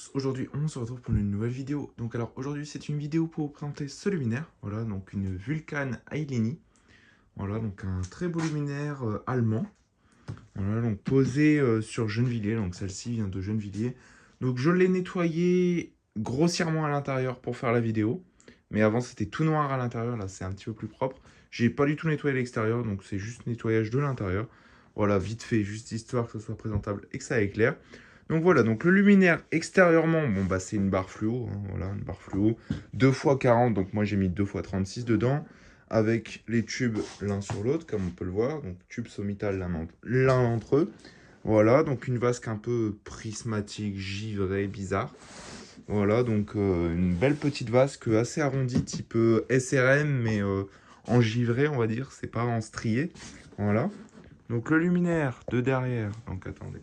tous, aujourd'hui on se retrouve pour une nouvelle vidéo. Donc alors aujourd'hui c'est une vidéo pour vous présenter ce luminaire. Voilà, donc une Vulcan Ailini. Voilà, donc un très beau luminaire allemand. Voilà, donc posé sur Gennevilliers. Donc celle-ci vient de Gennevilliers. Donc je l'ai nettoyé grossièrement à l'intérieur pour faire la vidéo. Mais avant c'était tout noir à l'intérieur, là c'est un petit peu plus propre. J'ai pas du tout nettoyé l'extérieur, donc c'est juste nettoyage de l'intérieur. Voilà, vite fait, juste histoire que ce soit présentable et que ça éclaire. Donc voilà, donc le luminaire extérieurement, bon bah c'est une barre fluo, hein, voilà, une barre fluo, 2x40, donc moi j'ai mis 2x36 dedans, avec les tubes l'un sur l'autre, comme on peut le voir, donc tube sommital l'un entre eux. Voilà, donc une vasque un peu prismatique, givrée, bizarre. Voilà, donc une belle petite vasque assez arrondie, type SRM, mais en givré, on va dire, c'est pas en strié. Voilà. Donc le luminaire de derrière, donc attendez,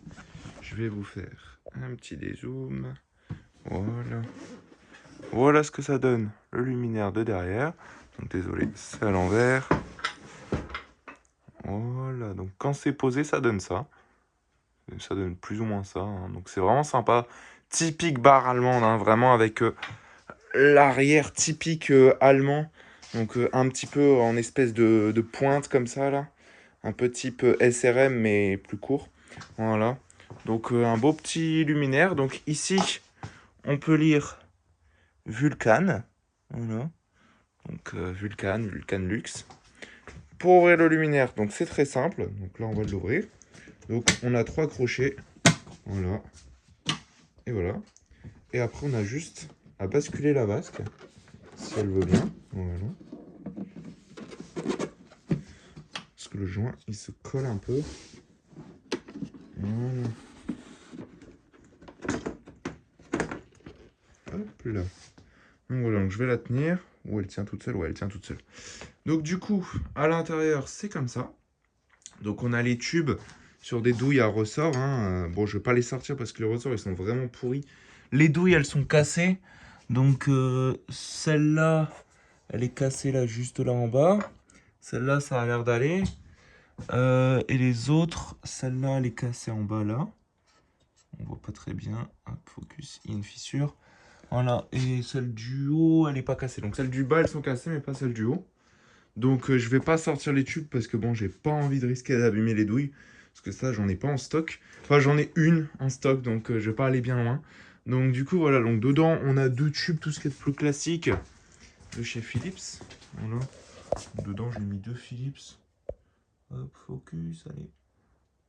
je vais vous faire un petit dézoom. Voilà. Voilà ce que ça donne, le luminaire de derrière. Donc désolé, c'est à l'envers. Voilà, donc quand c'est posé, ça donne ça. Ça donne plus ou moins ça, hein. Donc c'est vraiment sympa. Typique barre allemande, hein, vraiment avec l'arrière typique allemand. Donc un petit peu en espèce de pointe comme ça, là. Un peu type SRM, mais plus court. Voilà. Donc un beau petit luminaire. Donc ici, on peut lire Vulcan. Voilà. Donc Vulcan Lux. Pour ouvrir le luminaire, donc c'est très simple. Donc là, on va l'ouvrir. Donc on a 3 crochets. Voilà. Et voilà. Et après, on a juste à basculer la vasque, si elle veut bien. Voilà. Parce que le joint, il se colle un peu. Voilà. Hop là. Donc voilà, donc je vais la tenir. Ou elle tient toute seule. Ouais, elle tient toute seule. Donc du coup, à l'intérieur, c'est comme ça. Donc on a les tubes sur des douilles à ressort, hein. Bon, je vais pas les sortir parce que les ressorts, ils sont vraiment pourris. Les douilles, elles sont cassées. Donc celle-là, elle est cassée là, juste là en bas. Celle-là, ça a l'air d'aller. Et les autres, celle-là, elle est cassée en bas là. On voit pas très bien. Hop, focus, il y a une fissure. Voilà, et celle du haut, elle est pas cassée. Donc celles du bas, elles sont cassées, mais pas celles du haut. Donc je vais pas sortir les tubes parce que bon, j'ai pas envie de risquer d'abîmer les douilles. Parce que ça, j'en ai pas en stock. Enfin, j'en ai une en stock, donc je vais pas aller bien loin. Donc du coup, voilà, donc dedans, on a 2 tubes, tout ce qui est de plus classique de chez Philips. Voilà. Dedans, j'ai mis 2 Philips. Hop, focus, allez.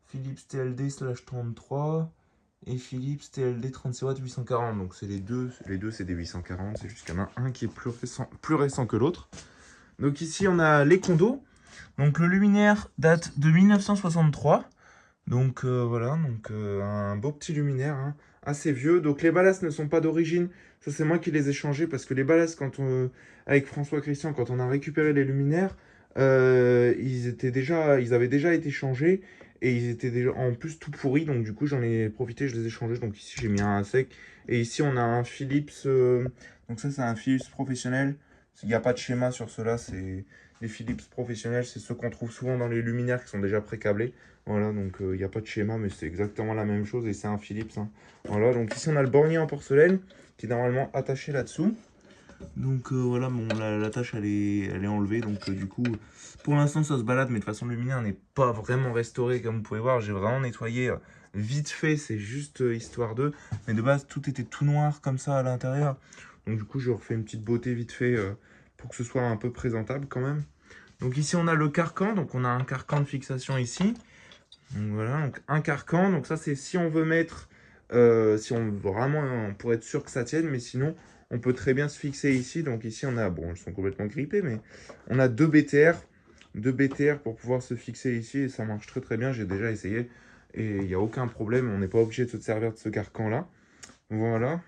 Philips TLD/33 et Philips TLD 36W 840. Donc c'est les deux c'est des 840, c'est juste qu'il y en a un qui est plus récent que l'autre. Donc ici on a les condos. Donc le luminaire date de 1963. Donc voilà, donc un beau petit luminaire, hein, assez vieux. Donc les ballasts ne sont pas d'origine. Ça c'est moi qui les ai changés parce que les ballasts avec François Christian, quand on a récupéré les luminaires, ils avaient déjà été changés et ils étaient déjà en plus tout pourris. Donc du coup j'en ai profité, je les ai changés. Donc ici j'ai mis un sec et ici on a un Philips. Donc ça c'est un Philips professionnel. Il n'y a pas de schéma sur cela, c'est les Philips professionnels, c'est ceux qu'on trouve souvent dans les luminaires qui sont déjà pré-câblés. Voilà, donc il n'y a pas de schéma, mais c'est exactement la même chose et c'est un Philips, hein. Voilà, donc ici on a le bornier en porcelaine qui est normalement attaché là-dessous. Donc voilà, bon, la tâche elle est enlevée, donc du coup, pour l'instant ça se balade, mais de toute façon le luminaire n'est pas vraiment restauré comme vous pouvez voir. J'ai vraiment nettoyé vite fait, c'est juste histoire d'eux. Mais de base tout était tout noir comme ça à l'intérieur. Donc du coup je refais une petite beauté vite fait pour que ce soit un peu présentable quand même. Donc ici on a le carcan, donc on a un carcan de fixation ici. Donc voilà, donc un carcan. Donc ça c'est si on veut mettre, si on vraiment, pour être sûr que ça tienne, mais sinon on peut très bien se fixer ici. Donc ici on a, bon elles sont complètement grippées, mais on a 2 BTR pour pouvoir se fixer ici et ça marche très très bien. J'ai déjà essayé et il n'y a aucun problème. On n'est pas obligé de se servir de ce carcan là. Voilà.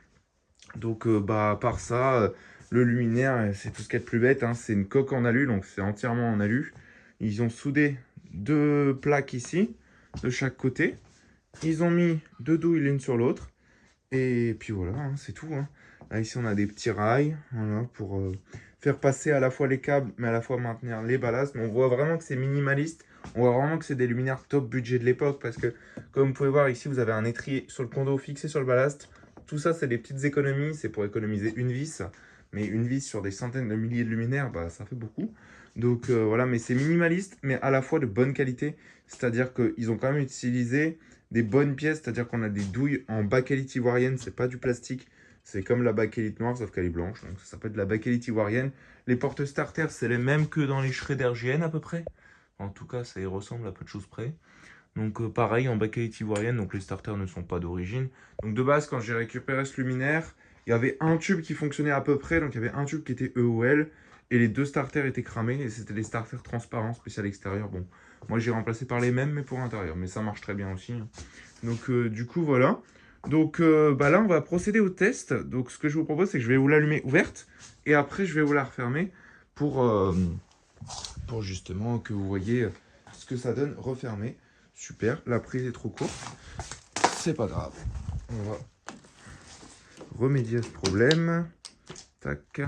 Donc bah à part ça, le luminaire, c'est tout ce qu'il y a de plus bête, hein. C'est une coque en alu, donc c'est entièrement en alu. Ils ont soudé 2 plaques ici, de chaque côté. Ils ont mis 2 douilles l'une sur l'autre. Et puis voilà, hein, c'est tout, hein. Là, ici, on a des petits rails, voilà, pour faire passer à la fois les câbles, mais à la fois maintenir les ballasts. Mais on voit vraiment que c'est minimaliste. On voit vraiment que c'est des luminaires top budget de l'époque. Parce que, comme vous pouvez voir ici, vous avez un étrier sur le condo fixé sur le ballast. tout ça, c'est des petites économies, c'est pour économiser une vis. Mais une vis sur des centaines de milliers de luminaires, bah, ça fait beaucoup. Donc voilà, mais c'est minimaliste, mais à la fois de bonne qualité. C'est-à-dire qu'ils ont quand même utilisé des bonnes pièces, c'est-à-dire qu'on a des douilles en bakélite ivoirienne, c'est pas du plastique. C'est comme la bakélite noire, sauf qu'elle est blanche, donc ça s'appelle de la bakélite ivoirienne. Les portes starter, c'est les mêmes que dans les Shredder GN à peu près. En tout cas, ça y ressemble à peu de choses près. Donc pareil, en bakélite ivoirienne, donc les starters ne sont pas d'origine. Donc de base, quand j'ai récupéré ce luminaire, il y avait un tube qui fonctionnait à peu près, donc il y avait un tube qui était EOL, et les deux starters étaient cramés, et c'était des starters transparents, spécial extérieur. Bon, moi j'ai remplacé par les mêmes, mais pour l'intérieur, mais ça marche très bien aussi. Donc du coup, voilà. Donc bah là, on va procéder au test. Donc ce que je vous propose, c'est que je vais vous l'allumer ouverte, et après je vais vous la refermer pour justement que vous voyez ce que ça donne refermé. Super, la prise est trop courte. C'est pas grave. On va remédier à ce problème. Tac.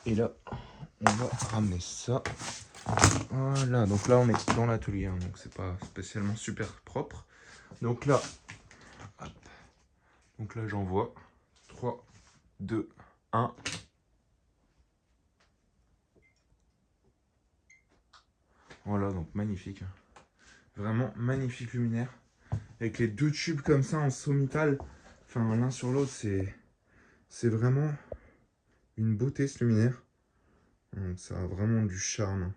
Et là, on va ramener ça. Voilà, donc là on est dans l'atelier, hein, donc c'est pas spécialement super propre. Donc là, hop. Donc là j'envoie 3, 2, 1. Voilà, donc magnifique. Vraiment magnifique luminaire. Avec les deux tubes comme ça en sommital, enfin l'un sur l'autre, c'est vraiment une beauté ce luminaire. Donc, ça a vraiment du charme.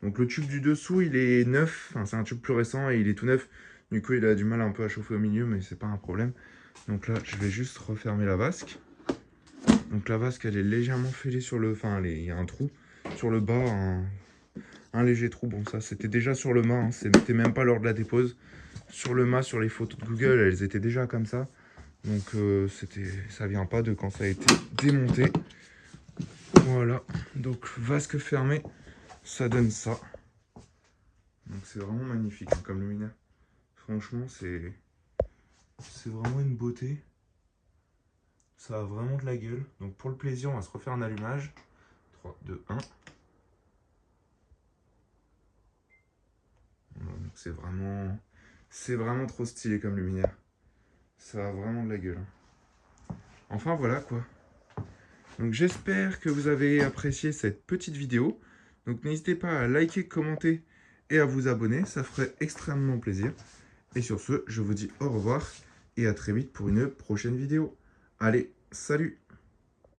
Donc le tube du dessous, il est neuf, enfin, c'est un tube plus récent et il est tout neuf. Du coup, il a du mal un peu à chauffer au milieu, mais c'est pas un problème. Donc là, je vais juste refermer la vasque. Donc la vasque, elle est légèrement fêlée sur le... Enfin, il y a un trou sur le bas, un léger trou. Bon, ça, c'était déjà sur le mât, hein. C'était même pas lors de la dépose. Sur le mât, sur les photos de Google, elles étaient déjà comme ça. Donc ça vient pas de quand ça a été démonté. Voilà, donc vasque fermée, ça donne ça. Donc c'est vraiment magnifique hein, comme luminaire. Franchement, c'est vraiment une beauté. Ça a vraiment de la gueule. Donc pour le plaisir, on va se refaire un allumage. 3, 2, 1. Voilà, donc c'est vraiment trop stylé comme luminaire. Ça a vraiment de la gueule. Enfin voilà quoi. Donc j'espère que vous avez apprécié cette petite vidéo. Donc n'hésitez pas à liker, commenter et à vous abonner. Ça ferait extrêmement plaisir. Et sur ce, je vous dis au revoir et à très vite pour une prochaine vidéo. Allez, salut!